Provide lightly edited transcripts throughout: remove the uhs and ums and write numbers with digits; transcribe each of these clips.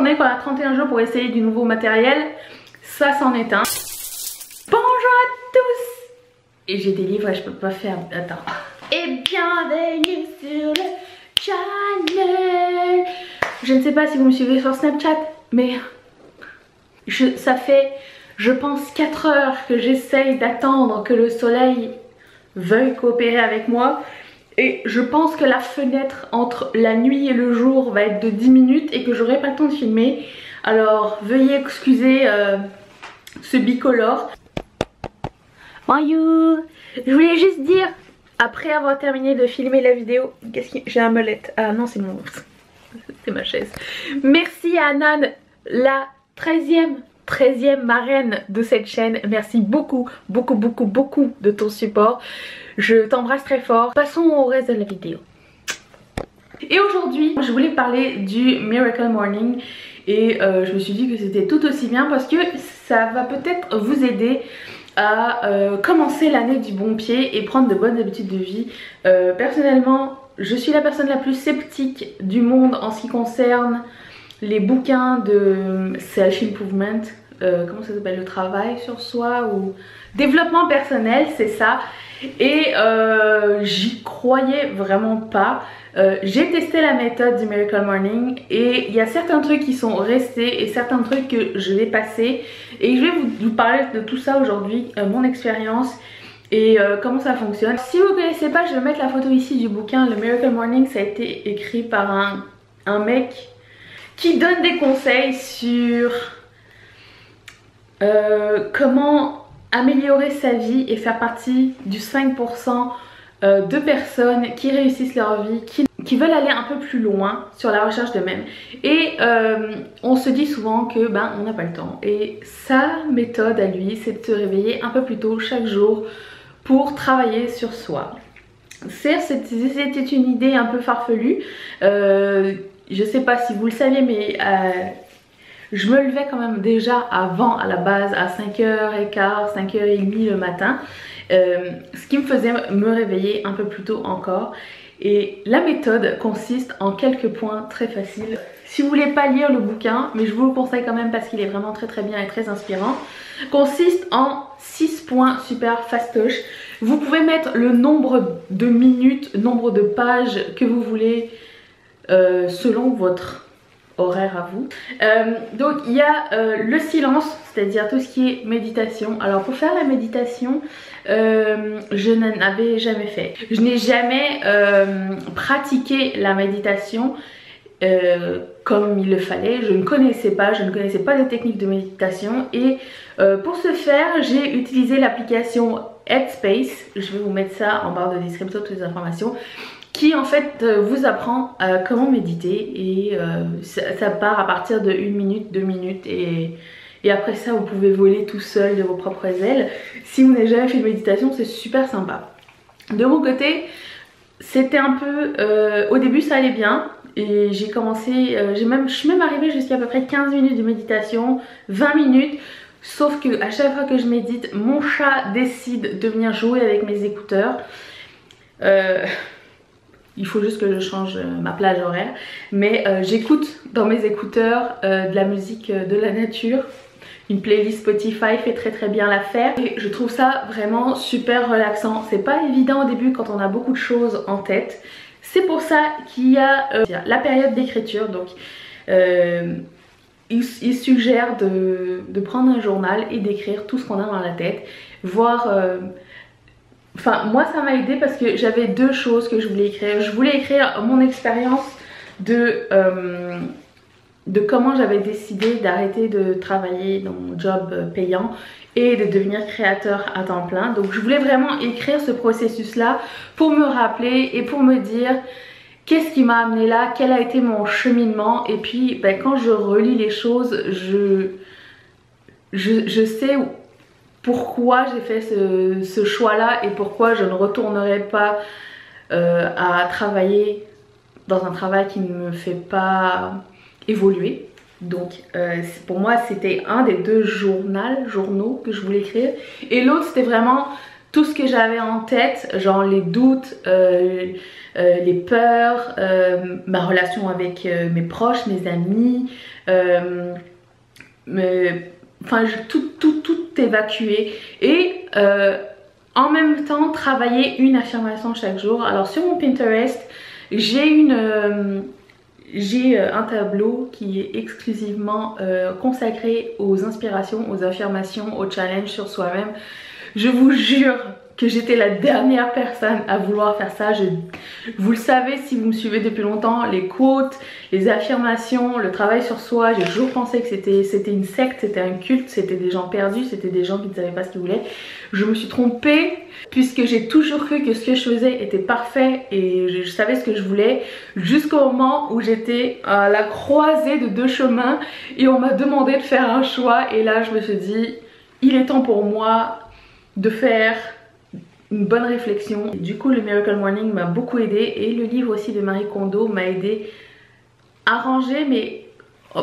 journée qu'on a 31 jours pour essayer du nouveau matériel. Ça c'en est un. Bonjour à tous. Et j'ai des livres et je peux pas faire... Attends. Et bienvenue sur le channel. Je ne sais pas si vous me suivez sur Snapchat, mais ça fait, je pense, 4 heures que j'essaye d'attendre que le soleil veuille coopérer avec moi. Et je pense que la fenêtre entre la nuit et le jour va être de 10 minutes et que j'aurai pas le temps de filmer. Alors veuillez excuser ce bicolore. Bonjour. Je voulais juste dire, après avoir terminé de filmer la vidéo, qu'est-ce que j'ai un molette? Ah non, c'est mon... c'est ma chaise. Merci à Anan, la 13e marraine de cette chaîne. Merci beaucoup de ton support. Je t'embrasse très fort. Passons au reste de la vidéo. Et aujourd'hui, je voulais parler du Miracle Morning. Et je me suis dit que c'était tout aussi bien parce que ça va peut-être vous aider à commencer l'année du bon pied et prendre de bonnes habitudes de vie. Personnellement, je suis la personne la plus sceptique du monde en ce qui concerne les bouquins de self-improvement. Comment ça s'appelle, le travail sur soi ou développement personnel, c'est ça. Et j'y croyais vraiment pas. J'ai testé la méthode du Miracle Morning et il y a certains trucs qui sont restés et certains trucs que je vais passer. Et je vais vous parler de tout ça aujourd'hui, mon expérience et comment ça fonctionne. Si vous ne connaissez pas, je vais mettre la photo ici du bouquin. Le Miracle Morning, ça a été écrit par un mec qui donne des conseils sur comment améliorer sa vie et faire partie du 5% de personnes qui réussissent leur vie, qui veulent aller un peu plus loin sur la recherche d'eux-mêmes. Et on se dit souvent que ben on n'a pas le temps. Et sa méthode à lui, c'est de se réveiller un peu plus tôt chaque jour pour travailler sur soi. Certes, c'était une idée un peu farfelue. Je sais pas si vous le saviez, mais je me levais quand même déjà avant, à la base, à 5h15, 5h30 le matin. Ce qui me faisait me réveiller un peu plus tôt encore. Et la méthode consiste en quelques points très faciles. Si vous voulez pas lire le bouquin, mais je vous le conseille quand même parce qu'il est vraiment très bien et très inspirant, consiste en 6 points super fastoche. Vous pouvez mettre le nombre de minutes, nombre de pages que vous voulez selon votre horaire à vous. Donc il y a le silence, c'est-à-dire tout ce qui est méditation. Alors pour faire la méditation, je n'en avais jamais fait. Je n'ai jamais pratiqué la méditation comme il le fallait. Je ne connaissais pas les techniques de méditation et pour ce faire, j'ai utilisé l'application Headspace. Je vais vous mettre ça en barre de description, toutes les informations, qui en fait vous apprend comment méditer et ça part à partir de 1 minute, 2 minutes et après ça vous pouvez voler tout seul de vos propres ailes. Si vous n'avez jamais fait de méditation, c'est super sympa. De mon côté, c'était un peu... au début ça allait bien et j'ai commencé... je suis même arrivée jusqu'à peu près 15 minutes de méditation, 20 minutes. Sauf que à chaque fois que je médite, mon chat décide de venir jouer avec mes écouteurs. Il faut juste que je change ma plage horaire. Mais j'écoute dans mes écouteurs de la musique de la nature. Une playlist Spotify fait très bien l'affaire. Et je trouve ça vraiment super relaxant. C'est pas évident au début quand on a beaucoup de choses en tête. C'est pour ça qu'il y a la période d'écriture. Donc il suggère de prendre un journal et d'écrire tout ce qu'on a dans la tête. Voir... Enfin, moi ça m'a aidé parce que j'avais 2 choses que je voulais écrire. Je voulais écrire mon expérience de comment j'avais décidé d'arrêter de travailler dans mon job payant et de devenir créateur à temps plein. Donc je voulais vraiment écrire ce processus là pour me rappeler et pour me dire qu'est-ce qui m'a amené là, quel a été mon cheminement. Et puis ben, quand je relis les choses, je sais pourquoi j'ai fait ce choix là et pourquoi je ne retournerai pas à travailler dans un travail qui ne me fait pas évoluer. Donc pour moi c'était un des 2 journaux que je voulais écrire et l'autre c'était vraiment tout ce que j'avais en tête, genre les doutes, les peurs, ma relation avec mes proches, mes amis, enfin tout évacuer et en même temps travailler une affirmation chaque jour. Alors sur mon Pinterest, j'ai un tableau qui est exclusivement consacré aux inspirations, aux affirmations, aux challenges sur soi-même. Je vous jure que j'étais la dernière personne à vouloir faire ça. Vous le savez si vous me suivez depuis longtemps, les quotes, les affirmations, le travail sur soi, j'ai toujours pensé que c'était une secte, c'était un culte, c'était des gens perdus, c'était des gens qui ne savaient pas ce qu'ils voulaient. Je me suis trompée puisque j'ai toujours cru que ce que je faisais était parfait et je savais ce que je voulais, jusqu'au moment où j'étais à la croisée de deux chemins et on m'a demandé de faire un choix, et là je me suis dit il est temps pour moi de faire une bonne réflexion. Du coup le Miracle Morning m'a beaucoup aidé et le livre aussi de Marie Kondo m'a aidé à ranger, mais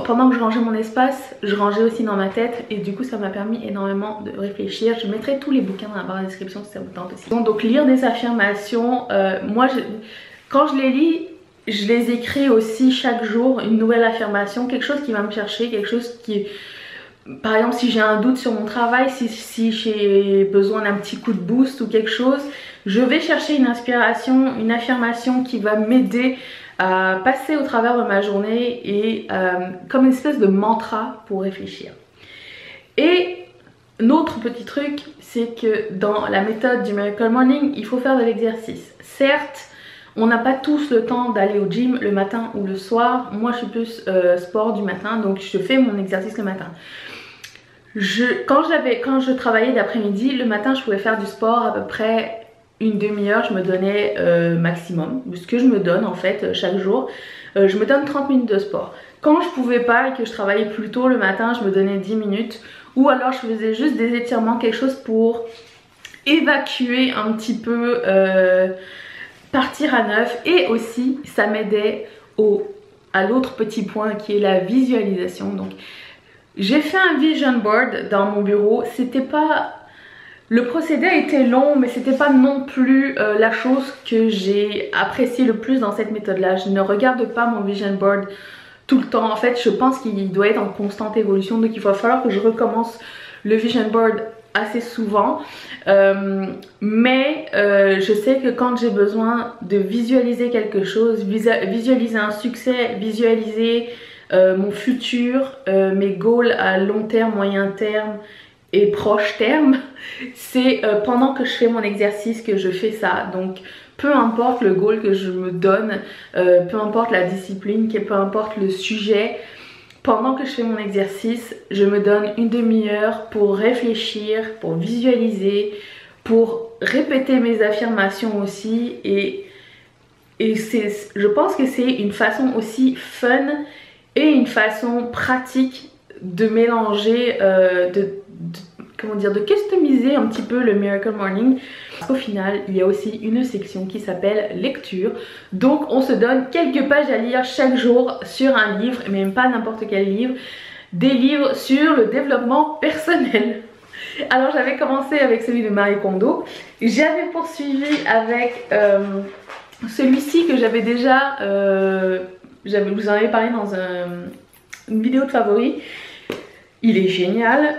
pendant que je rangeais mon espace, je rangeais aussi dans ma tête et du coup ça m'a permis énormément de réfléchir. Je mettrai tous les bouquins dans la barre de description si ça vous tente aussi. Donc lire des affirmations, quand je les lis, je les écris aussi chaque jour, une nouvelle affirmation, quelque chose qui va me chercher, quelque chose qui... Par exemple si j'ai un doute sur mon travail, si j'ai besoin d'un petit coup de boost ou quelque chose, je vais chercher une inspiration, une affirmation qui va m'aider à passer au travers de ma journée et comme une espèce de mantra pour réfléchir. Et un autre petit truc, c'est que dans la méthode du Miracle Morning, il faut faire de l'exercice. Certes, on n'a pas tous le temps d'aller au gym le matin ou le soir. Moi je suis plus sport du matin, donc je fais mon exercice le matin. Quand je travaillais d'après-midi, le matin je pouvais faire du sport à peu près une demi-heure, je me donnais maximum, ce que je me donne en fait chaque jour. Je me donne 30 minutes de sport. Quand je pouvais pas et que je travaillais plus tôt le matin, je me donnais 10 minutes. Ou alors je faisais juste des étirements, quelque chose pour évacuer un petit peu, partir à neuf. Et aussi ça m'aidait à l'autre petit point qui est la visualisation. Donc j'ai fait un vision board dans mon bureau. C'était pas... Le procédé a été long, mais c'était pas non plus la chose que j'ai apprécié le plus dans cette méthode là. Je ne regarde pas mon vision board tout le temps. En fait je pense qu'il doit être en constante évolution, donc il va falloir que je recommence le vision board assez souvent. Mais je sais que quand j'ai besoin de visualiser quelque chose, visualiser un succès, visualiser mon futur, mes goals à long terme, moyen terme et proche terme, c'est pendant que je fais mon exercice que je fais ça. Donc peu importe le goal que je me donne, peu importe la discipline, peu importe le sujet, pendant que je fais mon exercice, je me donne une demi-heure pour réfléchir, pour visualiser, pour répéter mes affirmations aussi. Et je pense que c'est une façon aussi fun et une façon pratique de mélanger, de customiser un petit peu le Miracle Morning. Au final, il y a aussi une section qui s'appelle lecture. Donc on se donne quelques pages à lire chaque jour sur un livre, mais même pas n'importe quel livre, des livres sur le développement personnel. Alors j'avais commencé avec celui de Marie Kondo, j'avais poursuivi avec celui-ci que j'avais déjà, je vous en avais parlé dans une vidéo de favoris. Il est génial,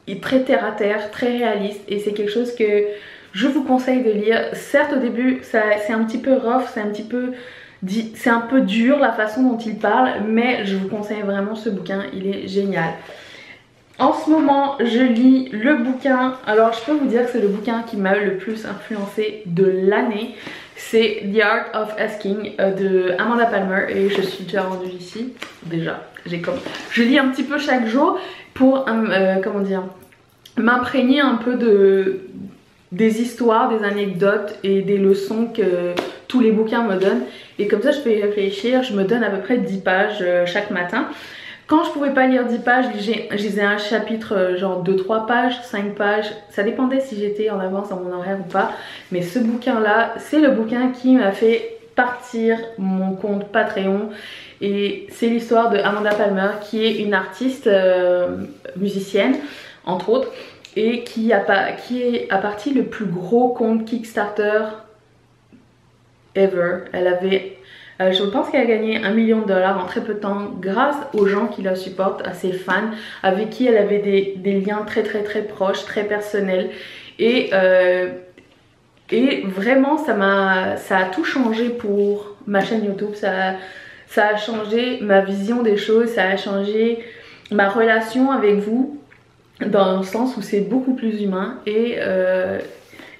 il est très terre à terre, très réaliste et c'est quelque chose que je vous conseille de lire. Certes au début c'est un petit peu rough, c'est un peu dur la façon dont il parle, mais je vous conseille vraiment ce bouquin, il est génial. En ce moment je lis le bouquin, alors je peux vous dire que c'est le bouquin qui m'a le plus influencé de l'année. C'est The Art of Asking de Amanda Palmer et je suis déjà rendue ici. Déjà, je lis un petit peu chaque jour pour m'imprégner un peu des histoires, des anecdotes et des leçons que tous les bouquins me donnent. Et comme ça je peux y réfléchir, je me donne à peu près 10 pages chaque matin. Quand je pouvais pas lire 10 pages, je lisais un chapitre genre 2-3 pages, 5 pages, ça dépendait si j'étais en avance dans mon horaire ou pas. Mais ce bouquin là, c'est le bouquin qui m'a fait partir mon compte Patreon. Et c'est l'histoire de Amanda Palmer qui est une artiste musicienne entre autres. et qui est à partie le plus gros compte Kickstarter ever. Elle avait, je pense qu'elle a gagné $1 million en très peu de temps grâce aux gens qui la supportent, à ses fans, avec qui elle avait des liens très proches, très personnels. Et vraiment ça a tout changé pour ma chaîne YouTube. Ça a changé ma vision des choses, ça a changé ma relation avec vous, dans le sens où c'est beaucoup plus humain. Et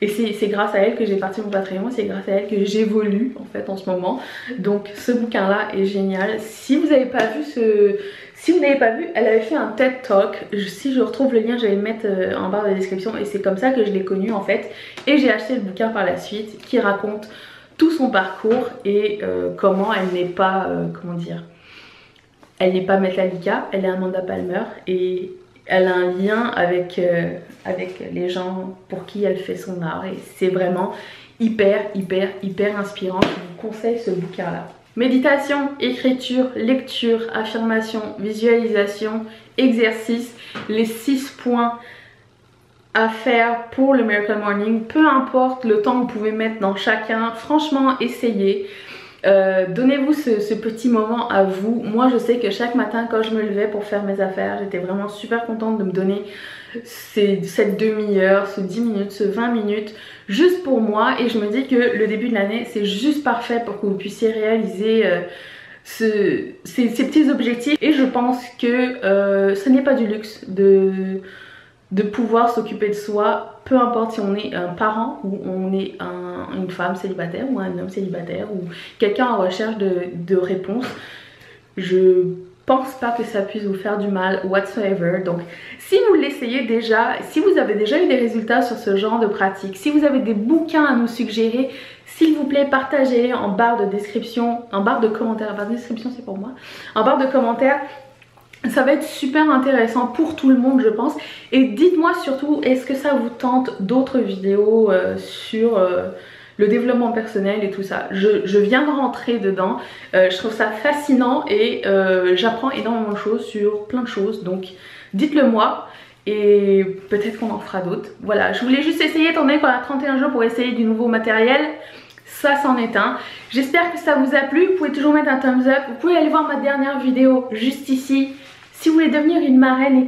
c'est grâce à elle que j'ai parti mon Patreon, c'est grâce à elle que j'évolue en fait en ce moment. Donc ce bouquin là est génial. Si vous n'avez pas vu elle avait fait un TED Talk. Si je retrouve le lien, je vais le mettre en barre de description. Et c'est comme ça que je l'ai connue en fait. Et j'ai acheté le bouquin par la suite qui raconte tout son parcours et comment elle n'est pas, comment dire, elle n'est pas Metallica, elle est Amanda Palmer et elle a un lien avec les gens pour qui elle fait son art. Et c'est vraiment hyper inspirant. Je vous conseille ce bouquin là. Méditation, écriture, lecture, affirmation, visualisation, exercice, les 6 points à faire pour le Miracle Morning. Peu importe le temps que vous pouvez mettre dans chacun, franchement essayez. Donnez-vous ce petit moment à vous. Moi je sais que chaque matin quand je me levais pour faire mes affaires, j'étais vraiment super contente de me donner cette demi-heure, ce 10 minutes, ce 20 minutes juste pour moi. Et je me dis que le début de l'année c'est juste parfait pour que vous puissiez réaliser ces petits objectifs. Et je pense que ce n'est pas du luxe de pouvoir s'occuper de soi, peu importe si on est un parent ou on est une femme célibataire ou un homme célibataire ou quelqu'un en recherche de réponses. Je pense pas que ça puisse vous faire du mal whatsoever. Donc si vous l'essayez déjà, si vous avez déjà eu des résultats sur ce genre de pratique, si vous avez des bouquins à nous suggérer, s'il vous plaît partagez-les en barre de description, en barre de commentaires. En barre de description c'est pour moi, en barre de commentaires. Ça va être super intéressant pour tout le monde je pense. Et dites-moi surtout, est-ce que ça vous tente d'autres vidéos sur le développement personnel et tout ça. Je viens de rentrer dedans, je trouve ça fascinant et j'apprends énormément de choses sur plein de choses. Donc dites-le moi et peut-être qu'on en fera d'autres. Voilà, je voulais juste essayer, étant donné qu'on a 31 jours pour essayer du nouveau matériel. Ça c'en est un. J'espère que ça vous a plu. Vous pouvez toujours mettre un thumbs up. Vous pouvez aller voir ma dernière vidéo juste ici. Si vous voulez devenir une marraine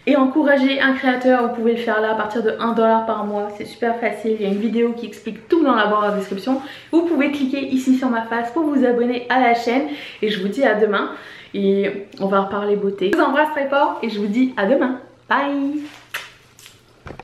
et encourager un créateur, vous pouvez le faire là à partir de $1 par mois. C'est super facile. Il y a une vidéo qui explique tout dans la barre de description. Vous pouvez cliquer ici sur ma face pour vous abonner à la chaîne. Et je vous dis à demain. Et on va reparler beauté. Je vous embrasse très fort et je vous dis à demain. Bye!